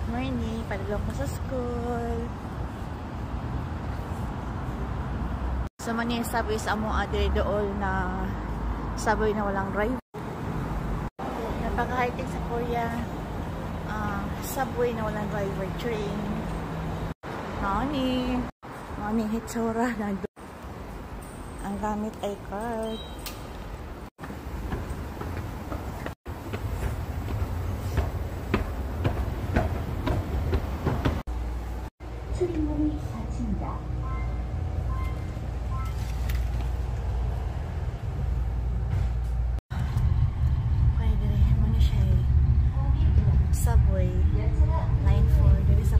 Morning, padulong ko sa school. So man yung subway sa among adre dool na subway na walang driver. Napaka-high-tech sa Korea. Subway na walang driver, train. Nani hitsura na doon. Ang gamit ay card. 출입문이 닫힙니다. Okay, dili mo na siya subway line 4 dili sa